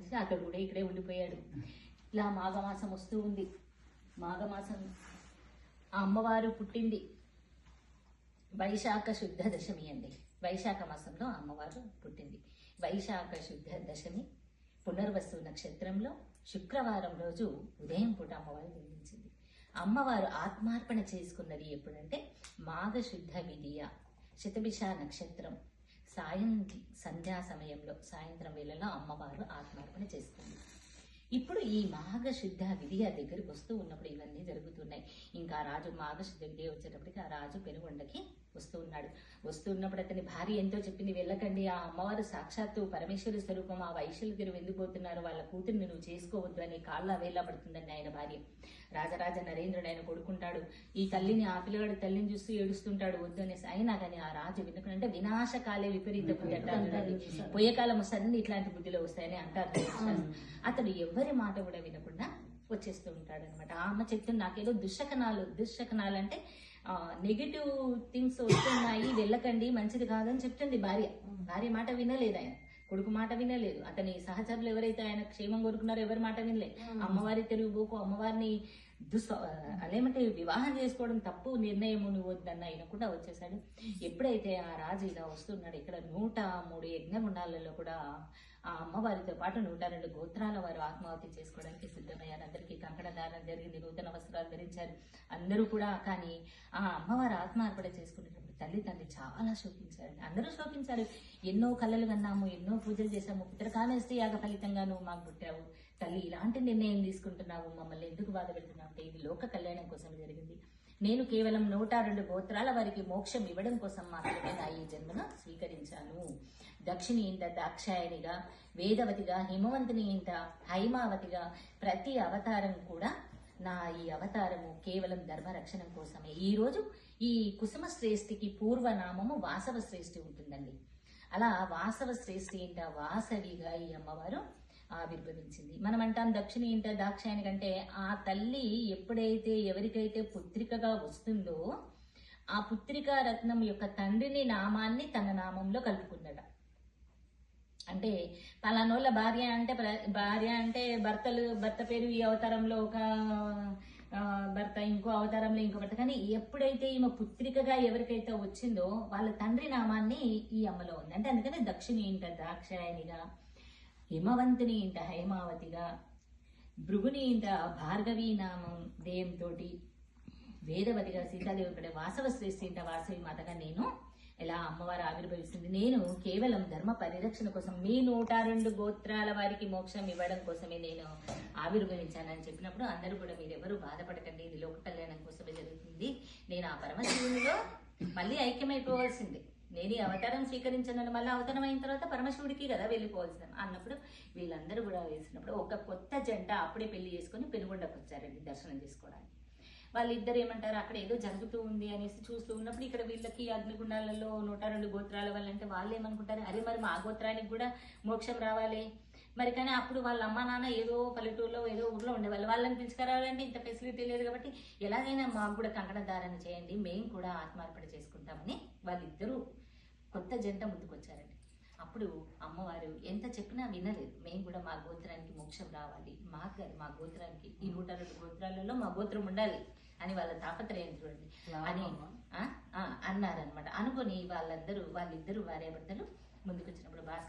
అనేసి అతడు కూడా ఇక్కడే ఉండిపోయాడు. ఇలా మాఘమాసం వస్తూ ఉంది. మాఘమాసం ఆ అమ్మవారు పుట్టింది వైశాఖ శుద్ధ దశమి అండి. వైశాఖ మాసంలో అమ్మవారు పుట్టింది. వైశాఖ శుద్ధ దశమి పునర్వసు నక్షత్రంలో శుక్రవారం రోజు ఉదయం పూట అమ్మవారు జన్మించింది. అమ్మవారు ఆత్మార్పణ చేసుకున్నది ఎప్పుడంటే మాఘ శుద్ధ విధియ శతభిష నక్షత్రం సంధ్యా సమయంలో సాయంత్రం వేళలో అమ్మవారు ఆత్మార్పణ చేసుకుంది. ఇప్పుడు ఈ మాఘ శుద్ధ విధియ దగ్గరికి వస్తూ ఉన్నప్పుడు ఇవన్నీ జరుగుతున్నాయి. ఇంకా రాజు మాఘ శుద్ధ విధియ వచ్చేటప్పటికి ఆ రాజు పెనుగొండకి వస్తూ ఉన్నప్పుడు అతని భార్య ఎంతో చెప్పింది, వెళ్ళకండి, ఆ అమ్మవారు సాక్షాత్తు పరమేశ్వరి స్వరూపం, ఆ వైశ్యుల దగ్గర వెళ్ళిపోతున్నారు, వాళ్ళ కూతుర్ని నువ్వు చేసుకోవద్దు అని కాళ్ళ వేళ్ళ పడుతుందని ఆయన భార్య. రాజరాజ నరేంద్రుడు ఆయన కొడుకుంటాడు, ఈ తల్లిని ఆ పిల్లగాడు తల్లిని చూస్తూ ఏడుస్తుంటాడు వద్దు అనేసి. అయినా కానీ ఆ రాజు వినకుండా వినాశకాలే విపరీత బుద్ధి అంటారు, పోయే కాలం సన్ని ఇట్లాంటి బుద్ధిలో వస్తాయని అంటారు. అతడు ఎవరి మాట కూడా వినకుండా వచ్చేస్తూ ఉంటాడు అనమాట. ఆ అమ్మ చెప్తుంది, నాకేదో దుశ్శకనాలు అంటే నెగిటివ్ థింగ్స్ వస్తున్నాయి, వెళ్ళకండి, మంచిది కాదని చెప్తుంది భార్య మాట వినలేదు ఆయన, కొడుకు మాట వినలేదు. అతని సహచరులు ఎవరైతే ఆయన క్షేమం కోరుకున్నారో ఎవరి మాట వినలే. అమ్మవారి తిరుగుబోకు, అమ్మవారిని అదేమంటే వివాహం చేసుకోవడం తప్పు నిర్ణయము, నువ్వు వద్దన్న ఆయన కూడా వచ్చేసాడు. ఎప్పుడైతే ఆ రాజు ఇలా వస్తున్నాడు, ఇక్కడ 103 యజ్ఞగుండాలలో కూడా ఆ అమ్మవారితో పాటు 102 గోత్రాల వారు ఆత్మాహుతి చేసుకోవడానికి సిద్ధమయ్యారు. అందరికీ కంకణదానం జరిగింది, నూతన వస్త్రాలు ధరించారు అందరూ కూడా. కానీ ఆ అమ్మవారు ఆత్మార్పణ చేసుకునేటప్పుడు తండ్రి చాలా శోకించారు. అందరూ శోకించారు. ఎన్నో కళలు కన్నాము, ఎన్నో పూజలు చేశాము, పుత్రకామేష్టి యాగ ఫలితంగా నువ్వు మాకు పుట్టావు తల్లి, ఇలాంటి నిర్ణయం తీసుకుంటున్నావు, మమ్మల్ని ఎందుకు బాధ పెడుతున్నావు అంటే ఇది లోక కళ్యాణం కోసం జరిగింది. నేను కేవలం 102 గోత్రాల వారికి మోక్షం ఇవ్వడం కోసం మాత్రమే నా ఈ జన్మను స్వీకరించాను. దక్షిణి ఇంట దాక్షాయణిగా, వేదవతిగా, హిమవంతుని ఇంట హైమావతిగా ప్రతి అవతారం కూడా నా ఈ అవతారము కేవలం ధర్మరక్షణ కోసమే. ఈ రోజు ఈ కుసుమ శ్రేష్ఠికి పూర్వనామము వాసవ శ్రేష్ఠి ఉంటుందండి. అలా వాసవ శ్రేష్ఠి ఇంట వాసవిగా ఈ అమ్మవారు ఆవిర్భవించింది. మనం అంటాం దక్షిణి ఇంట దాక్షాయణి కంటే ఆ తల్లి ఎప్పుడైతే ఎవరికైతే పుత్రికగా వస్తుందో ఆ పుత్రికా రత్నం యొక్క తండ్రిని నామాన్ని తన నామంలో కలుపుకున్నట. అంటే పలానోళ్ళ భార్య అంటే భర్త పేరు ఈ అవతారంలో ఒక భర్త, ఇంకో అవతారంలో ఇంకో భర్త. కానీ ఎప్పుడైతే ఈమె పుత్రికగా ఎవరికైతే వచ్చిందో వాళ్ళ తండ్రి నామాన్ని ఈ అమ్మలో ఉంది. అంటే అందుకని దక్షిణి ఇంట దాక్షాయణిగా, హిమవంతుని ఇంట హైమావతిగా, భృగుని ఇంట భార్గవీ నామం దేయంతో వేదవతిగా, సీతాదేవి ఇక్కడ వాసవ శ్రేష్ఠి ఇంట వాసవి మాతగా నేను ఇలా అమ్మవారు ఆవిర్భవిస్తుంది. నేను కేవలం ధర్మ పరిరక్షణ కోసం, మీ 102 గోత్రాల వారికి మోక్షం ఇవ్వడం కోసమే నేను ఆవిర్భవించానని చెప్పినప్పుడు అందరూ కూడా మీరెవరూ బాధపడకండి, ఇది లోక కళ్యాణం కోసమే జరుగుతుంది, నేను ఆ పరమశివునిలో మళ్ళీ ఐక్యమైపోవాల్సిందే, నేను ఈ అవతారం స్వీకరించానని మళ్ళీ అవతారం అయిన తర్వాత పరమశివుడికి కదా వెళ్ళిపోవాల్సింది అన్నప్పుడు వీళ్ళందరూ కూడా వేసినప్పుడు ఒక కొత్త జంట అప్పుడే పెళ్లి చేసుకుని పెనుగొండకు వచ్చారండి దర్శనం చేసుకోవడానికి. వాళ్ళిద్దరు ఏమంటారు, అక్కడ ఏదో జరుగుతూ ఉంది అనేసి చూస్తూ ఉన్నప్పుడు ఇక్కడ వీళ్ళకి అగ్నిగుండాలలో 102 గోత్రాల వాళ్ళంటే వాళ్ళు ఏమనుకుంటారు, అరే మరి మా గోత్రానికి కూడా మోక్షం రావాలి మరి. కానీ అప్పుడు వాళ్ళ అమ్మా నాన్న ఏదో పల్లెటూరులో ఏదో ఊర్లో ఉండేవాళ్ళు, వాళ్ళని పిలుచుకురావాలంటే ఇంత ఫెసిలిటీ లేదు కాబట్టి ఎలాగైనా మాకు కూడా కంకణ ధారణ చేయండి, మేము కూడా ఆత్మార్పణ చేసుకుంటామని వాళ్ళిద్దరూ కొత్త జంట ముందుకొచ్చారండి. అప్పుడు అమ్మవారు ఎంత చెప్పినా వినలేదు, మేము కూడా మా గోత్రానికి మోక్షం రావాలి, మా గోత్రానికి ఈ 102 గోత్రాలలో మా గోత్రం ఉండాలి అని వాళ్ళ తాపత్రయం చూడండి అని అన్నారనమాట. అనుకొని వాళ్ళిద్దరు భార్యాభర్తలు ముందుకు వచ్చినప్పుడు భాస్కర్